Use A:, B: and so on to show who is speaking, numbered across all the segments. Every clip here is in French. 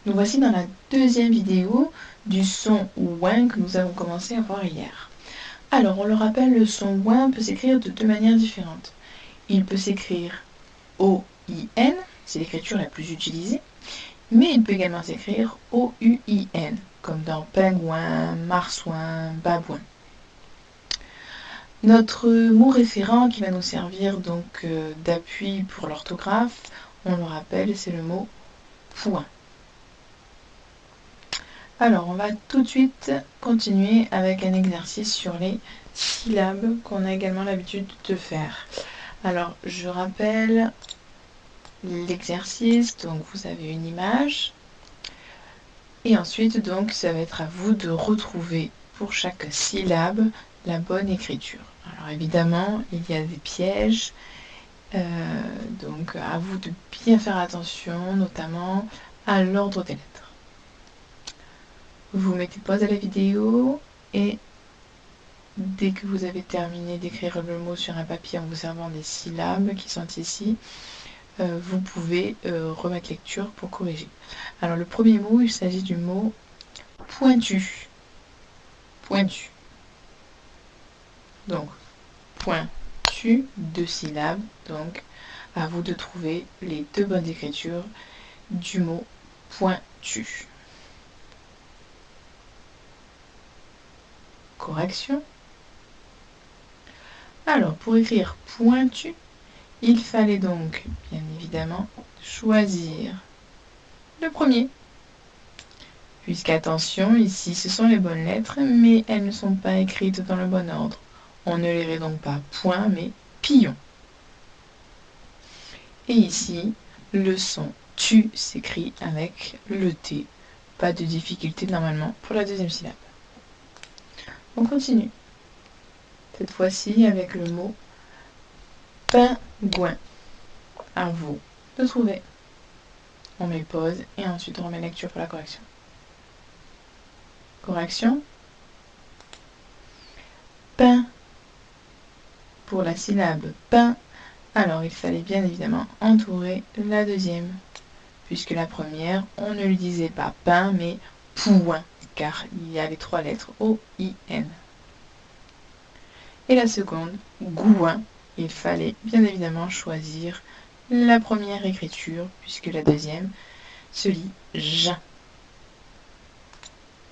A: Nous voici dans la deuxième vidéo du son ouin que nous avons commencé à voir hier. Alors, on le rappelle, le son ouin peut s'écrire de deux manières différentes. Il peut s'écrire O-I-N, c'est l'écriture la plus utilisée, mais il peut également s'écrire O-U-I-N, comme dans pingouin, marsouin, babouin. Notre mot référent qui va nous servir donc d'appui pour l'orthographe, on le rappelle, c'est le mot point. Alors, on va tout de suite continuer avec un exercice sur les syllabes qu'on a également l'habitude de faire. Alors, je rappelle l'exercice. Donc, vous avez une image. Et ensuite, donc, ça va être à vous de retrouver pour chaque syllabe la bonne écriture. Alors, évidemment, il y a des pièges. Donc, à vous de bien faire attention, notamment à l'ordre des lettres. Vous mettez pause à la vidéo et dès que vous avez terminé d'écrire le mot sur un papier en vous servant des syllabes qui sont ici, vous pouvez remettre lecture pour corriger. Alors le premier mot, il s'agit du mot pointu. Pointu. Donc, pointu, deux syllabes. Donc, à vous de trouver les deux bonnes écritures du mot pointu. Correction. Alors, pour écrire pointu, il fallait donc, bien évidemment, choisir le premier. Puisqu'attention, ici, ce sont les bonnes lettres, mais elles ne sont pas écrites dans le bon ordre. On ne lirait donc pas point, mais pillon. Et ici, le son tu s'écrit avec le T. Pas de difficulté normalement pour la deuxième syllabe. On continue. Cette fois-ci avec le mot pingouin. À vous de trouver. On met pause et ensuite on remet lecture pour la correction. Correction. Pain. Pour la syllabe pain, alors il fallait bien évidemment entourer la deuxième. Puisque la première, on ne lui disait pas pain, mais pouin, car il y a les trois lettres O-I-N. Et la seconde, gouin, il fallait bien évidemment choisir la première écriture, puisque la deuxième se lit jeun.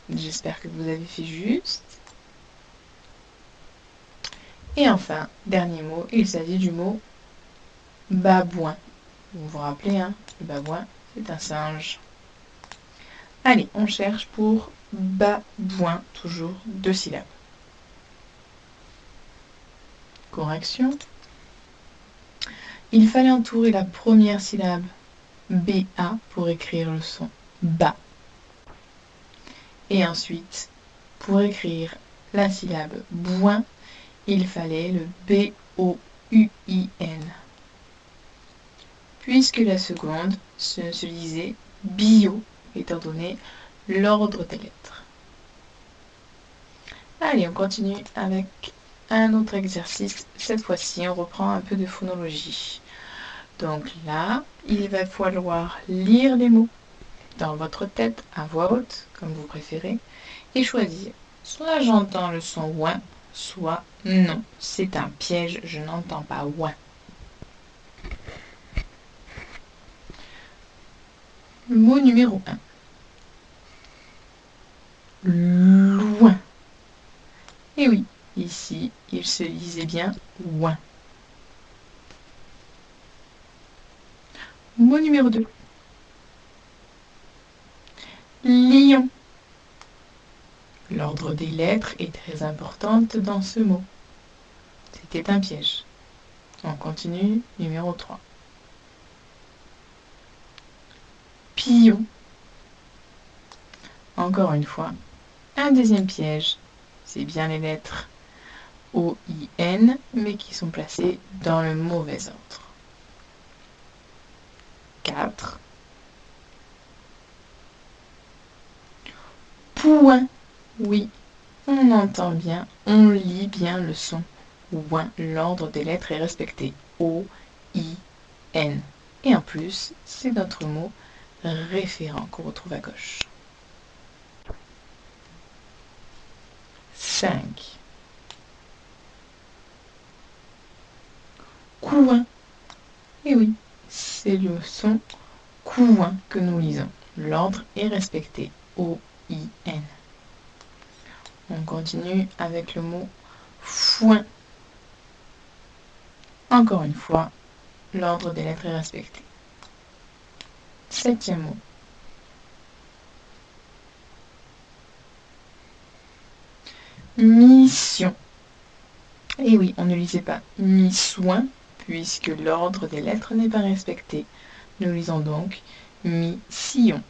A: J'espère que vous avez fait juste. Et enfin, dernier mot, il s'agit du mot babouin. Vous vous rappelez, hein, le babouin, c'est un singe. Allez, on cherche pour babouin, toujours deux syllabes. Correction. Il fallait entourer la première syllabe BA pour écrire le son ba. Et ensuite, pour écrire la syllabe bouin, il fallait le B-O-U-I-N. Puisque la seconde se lisait bio, étant donné l'ordre des lettres. Allez, on continue avec un autre exercice. Cette fois-ci, on reprend un peu de phonologie. Donc là, il va falloir lire les mots dans votre tête à voix haute, comme vous préférez, et choisir. Soit j'entends le son ouin, soit non, c'est un piège, je n'entends pas ouin. Le mot numéro 1. Loin. Et oui, ici, il se lisait bien ouin. Mot numéro 2. Lion. L'ordre des lettres est très importante dans ce mot. C'était un piège. On continue, numéro 3. Pillon. Encore une fois, un deuxième piège. C'est bien les lettres O-I-N, mais qui sont placées dans le mauvais ordre. 4. Pouin. Oui, on entend bien, on lit bien le son ouin. L'ordre des lettres est respecté. O-I-N. Et en plus, c'est notre mot référent qu'on retrouve à gauche. 5. Couin. Et oui, c'est le son couin que nous lisons. L'ordre est respecté. O-I-N. On continue avec le mot foin. Encore une fois, l'ordre des lettres est respecté. 7e mot. Mission. Et oui, on ne lisait pas mi-soin, puisque l'ordre des lettres n'est pas respecté. Nous lisons donc mi-sillon.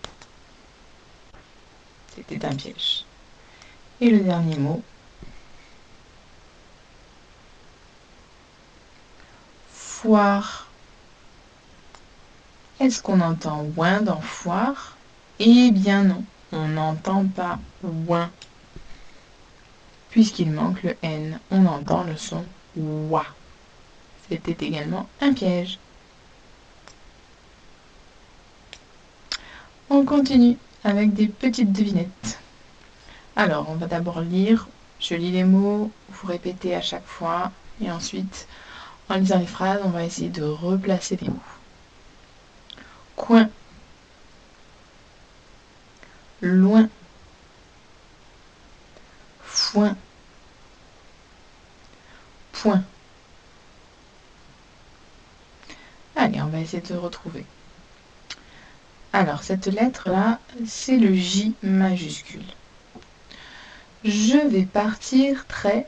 A: C'était un piège. Et le dernier mot. Foire. Est-ce qu'on entend ouin dans foire? Eh bien non, on n'entend pas ouin. Puisqu'il manque le N, on entend le son ouah. C'était également un piège. On continue avec des petites devinettes. Alors, on va d'abord lire. Je lis les mots, vous répétez à chaque fois. Et ensuite, en lisant les phrases, on va essayer de replacer les mots. Coin. Loin. Foin. Point. Allez, on va essayer de retrouver. Alors, cette lettre-là, c'est le J majuscule. Je vais partir très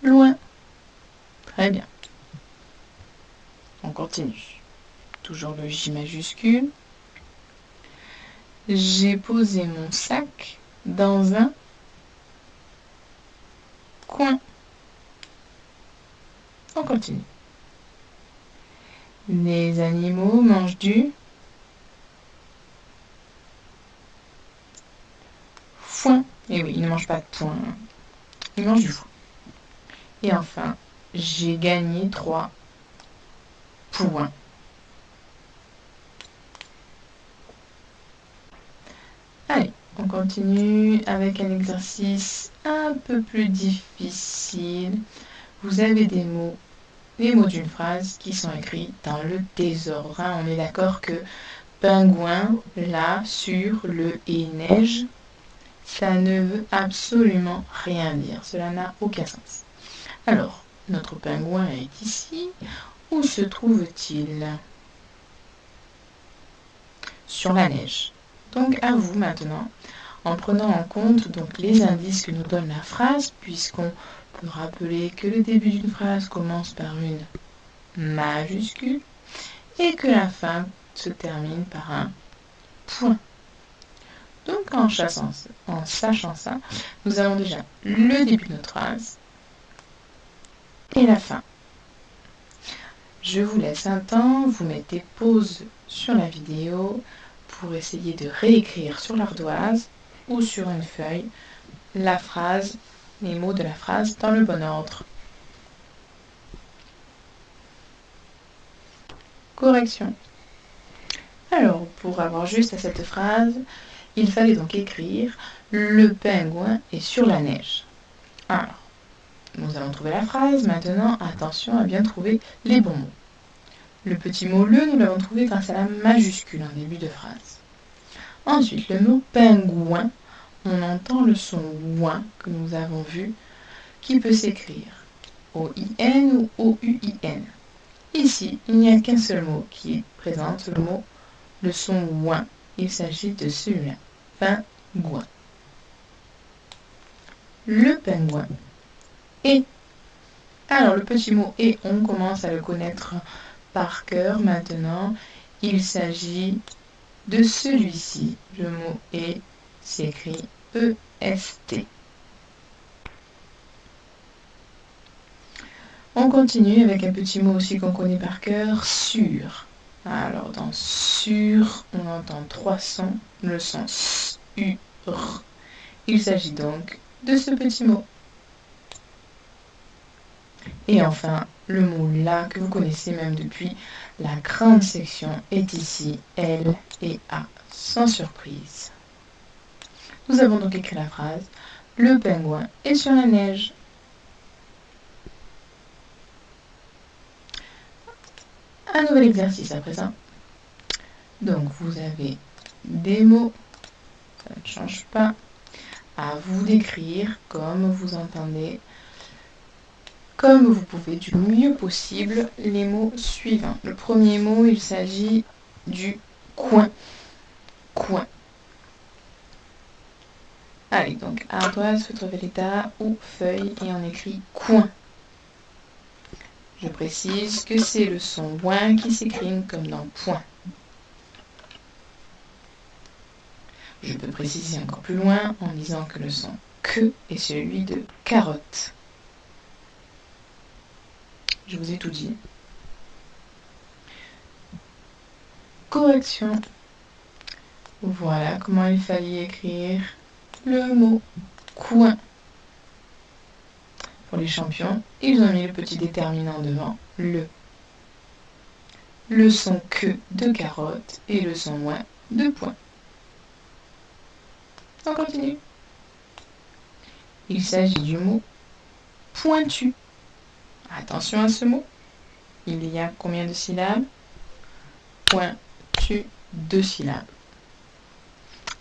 A: loin. Très bien. On continue. Toujours le J majuscule. J'ai posé mon sac dans un coin. On continue. Les animaux mangent du foin. Et oui, ils ne mangent pas de foin. Ils mangent du foin. Et enfin, j'ai gagné 3 points. Allez, on continue avec un exercice un peu plus difficile. Vous avez des mots, les mots d'une phrase qui sont écrits dans le désordre. On est d'accord que pingouin, là, sur, le et neige, ça ne veut absolument rien dire. Cela n'a aucun sens. Alors, notre pingouin est ici. Où se trouve-t-il? Sur la neige. Donc à vous maintenant, en prenant en compte donc les indices que nous donne la phrase, puisqu'on peut rappeler que le début d'une phrase commence par une majuscule et que la fin se termine par un point. Donc en sachant ça, nous avons déjà le début de notre phrase et la fin. Je vous laisse un temps, vous mettez pause sur la vidéo pour essayer de réécrire sur l'ardoise ou sur une feuille la phrase, les mots de la phrase dans le bon ordre. Correction. Alors, pour avoir juste à cette phrase, il fallait donc écrire « Le pingouin est sur la neige ». Alors, nous allons trouver la phrase. Maintenant, attention à bien trouver les bons mots. Le petit mot « le », nous l'avons trouvé grâce à la majuscule en début de phrase. Ensuite, le mot « pingouin », on entend le son « ouin » que nous avons vu, qui peut s'écrire O-I-N ou O-U-I-N. Ici, il n'y a qu'un seul mot qui présente le son ouin. Il s'agit de celui-là, pingouin. Le pingouin est. Alors, le petit mot et, on commence à le connaître par cœur maintenant. Il s'agit de celui-ci. Le mot est s'écrit E-S-T. On continue avec un petit mot aussi qu'on connaît par cœur, sur. Alors, dans sur, on entend 3 sons, le son S, U, R. Il s'agit donc de ce petit mot. Et enfin, Le mot là que vous connaissez même depuis la grande section est ici L et A, sans surprise. Nous avons donc écrit la phrase « Le pingouin est sur la neige ». Un nouvel exercice à présent. Donc vous avez des mots, ça ne change pas, à vous d'écrire comme vous entendez, comme vous pouvez du mieux possible les mots suivants. Le premier mot, il s'agit du coin. Coin. Allez, donc ardoise, feutre Velleda ou feuille et on écrit coin. Je précise que c'est le son ouin qui s'écrit comme dans point. Je peux préciser encore plus loin en disant que le son que est celui de carotte. Je vous ai tout dit. Correction. Voilà comment il fallait écrire le mot coin. Pour les champions, ils ont mis le petit déterminant devant le son que de carotte et le son ouin de point. On continue. Il s'agit du mot pointu. Attention à ce mot. Il y a combien de syllabes? Pointu, 2 syllabes.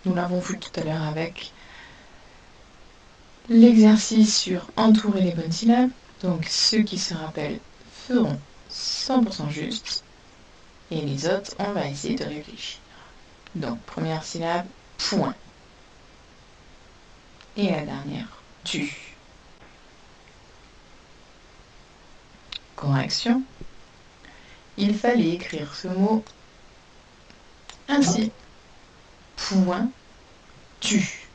A: Nous l'avons vu tout à l'heure avec l'exercice sur entourer les bonnes syllabes. Donc ceux qui se rappellent feront 100% juste. Et les autres, on va essayer de réfléchir. Donc première syllabe, point. Et la dernière, tu. Correction. Il fallait écrire ce mot ainsi. Point, tu.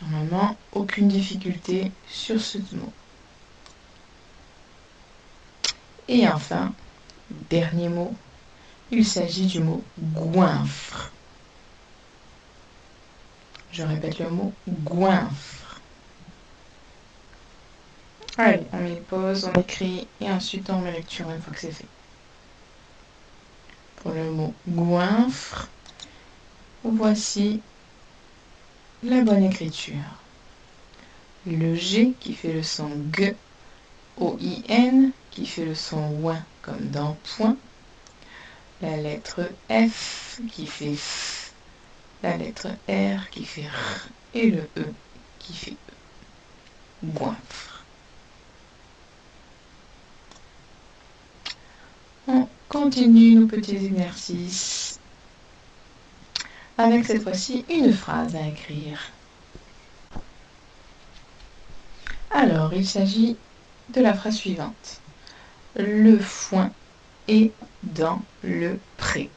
A: Normalement, aucune difficulté sur ce mot. Et enfin, dernier mot, il s'agit du mot goinfre. Je répète le mot goinfre. Allez, on met pause, on écrit et ensuite on met lecture une fois que c'est fait. Pour le mot goinfre, voici la bonne écriture. Le G qui fait le son G, O-I-N qui fait le son ouin comme dans point, la lettre F qui fait F, la lettre R qui fait R et le E qui fait E. Goinfre. On continue nos petits exercices avec cette fois-ci une phrase à écrire. Alors, il s'agit de la phrase suivante. Le foin est dans le pré.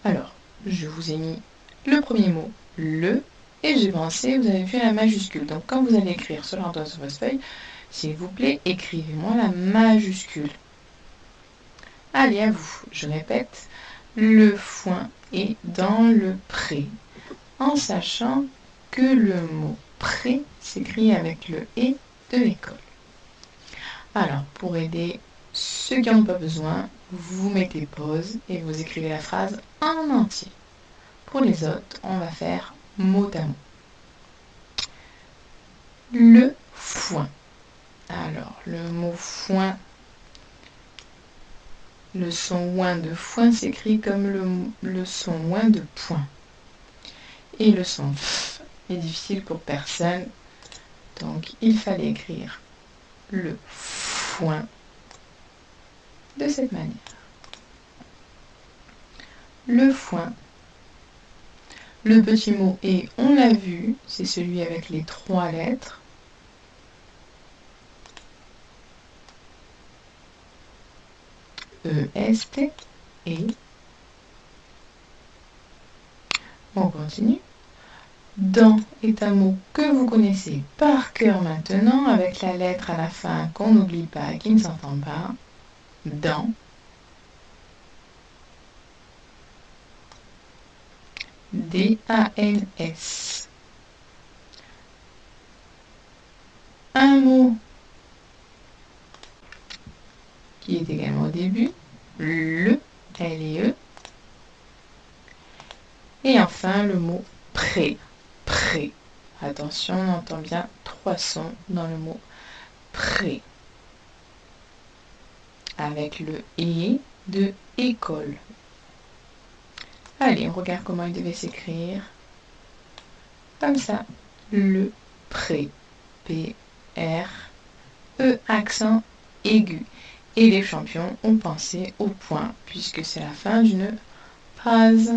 A: Alors, je vous ai mis le premier mot, le, et j'ai pensé, vous avez vu la majuscule. Donc, quand vous allez écrire sur l'ardoise sur votre feuille, s'il vous plaît, écrivez-moi la majuscule. Allez, à vous. Je répète, le foin est dans le pré. En sachant que le mot pré s'écrit avec le et de l'école. Alors, pour aider ceux qui n'en ont pas besoin, vous mettez pause et vous écrivez la phrase en entier. Pour les autres, on va faire mot à mot. Le foin. Alors, le mot foin, le son ouin de foin s'écrit comme le son ouin de point. Et le son f est difficile pour personne, donc il fallait écrire le foin de cette manière. Le foin. Le petit mot et, on l'a vu, c'est celui avec les 3 lettres. E-S-T et. On continue. Dans est un mot que vous connaissez par cœur maintenant, avec la lettre à la fin qu'on n'oublie pas, qui ne s'entend pas. Dans. D-A-N-S. un mot qui est également au début, le, L-E. Et enfin, le mot prêt, prêt. Attention, on entend bien 3 sons dans le mot prêt. Avec le et de école. Allez, on regarde comment il devait s'écrire. Comme ça, le prêt. P-R-E accent aigu. Et les champions ont pensé au point, puisque c'est la fin d'une phrase.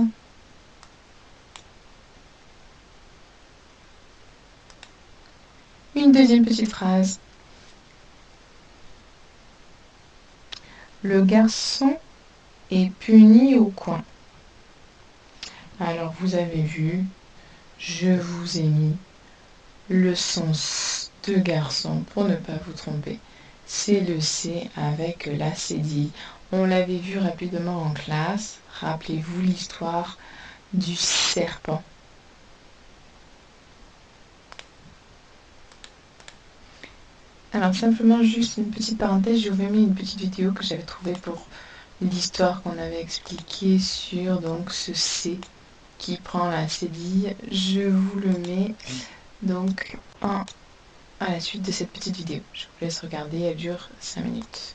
A: Une deuxième petite phrase. Le garçon est puni au coin. Alors vous avez vu, je vous ai mis le son de garçon pour ne pas vous tromper. C'est le C avec la cédille. On l'avait vu rapidement en classe. Rappelez-vous l'histoire du serpent. Alors simplement juste une petite parenthèse, je vous ai mis une petite vidéo que j'avais trouvée pour l'histoire qu'on avait expliquée sur donc ce C qui prend la cédille. Je vous le mets donc à la suite de cette petite vidéo. Je vous laisse regarder, elle dure 5 minutes.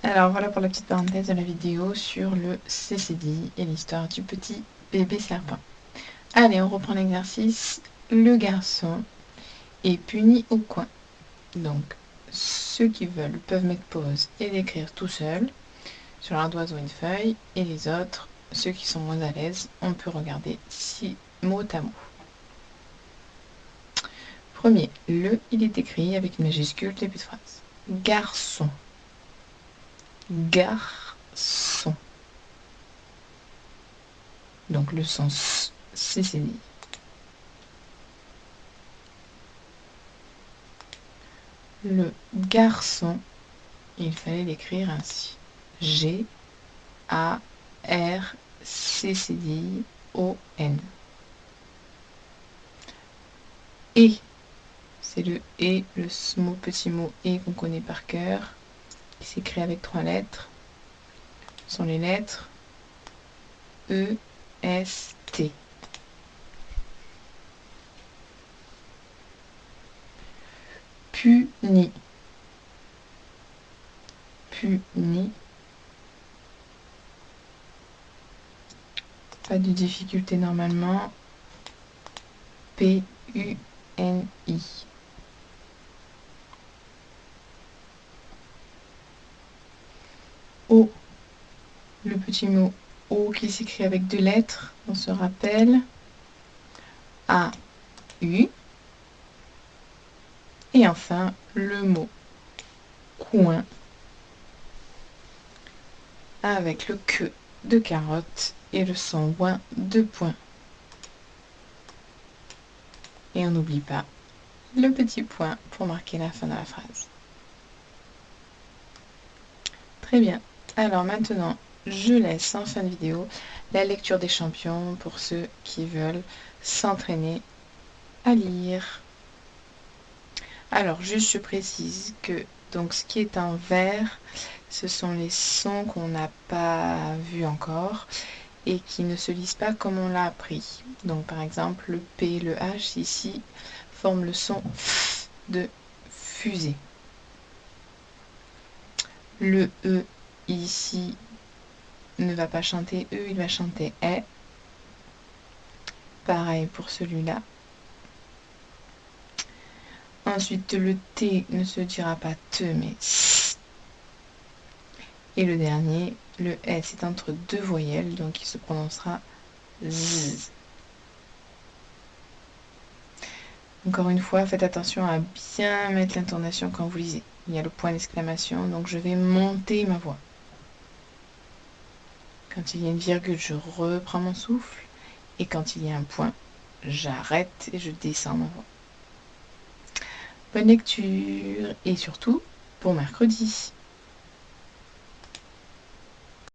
A: Alors voilà pour la petite parenthèse de la vidéo sur le CCD et l'histoire du petit bébé serpent. Allez, on reprend l'exercice. Le garçon est puni au coin. Donc, ceux qui veulent peuvent mettre pause et l'écrire tout seul sur un doigt ou une feuille. Et les autres, ceux qui sont moins à l'aise, on peut regarder mot à mot. Premier, il est écrit avec une majuscule début de phrase. Garçon. Garçon. Donc le sens CCD. Le garçon, il fallait l'écrire ainsi. G-A-R-C-C-D-O-N. Et, c'est le et, le petit mot et qu'on connaît par cœur, qui s'écrit avec 3 lettres. Ce sont les lettres E-S-T. Puni. Puni. Pas de difficulté normalement. P-U-N-I. O. Le petit mot O qui s'écrit avec 2 lettres, on se rappelle. A-U. Et enfin, le mot coin avec le que de carotte et le son ouin de point. Et on n'oublie pas le petit point pour marquer la fin de la phrase. Très bien. Alors maintenant, je laisse en fin de vidéo la lecture des champions pour ceux qui veulent s'entraîner à lire. Alors, juste je précise que donc ce qui est en vert, ce sont les sons qu'on n'a pas vus encore et qui ne se lisent pas comme on l'a appris. Donc par exemple, le P, le H ici forment le son F de fusée. Le E ici ne va pas chanter E, il va chanter E. Pareil pour celui-là. Ensuite, le T ne se dira pas te, mais S. Et le dernier, le S est entre 2 voyelles, donc il se prononcera Z. Encore une fois, faites attention à bien mettre l'intonation quand vous lisez. Il y a le point d'exclamation, donc je vais monter ma voix. Quand il y a une virgule, je reprends mon souffle. Et quand il y a un point, j'arrête et je descends ma voix. Bonne lecture et surtout, bon mercredi.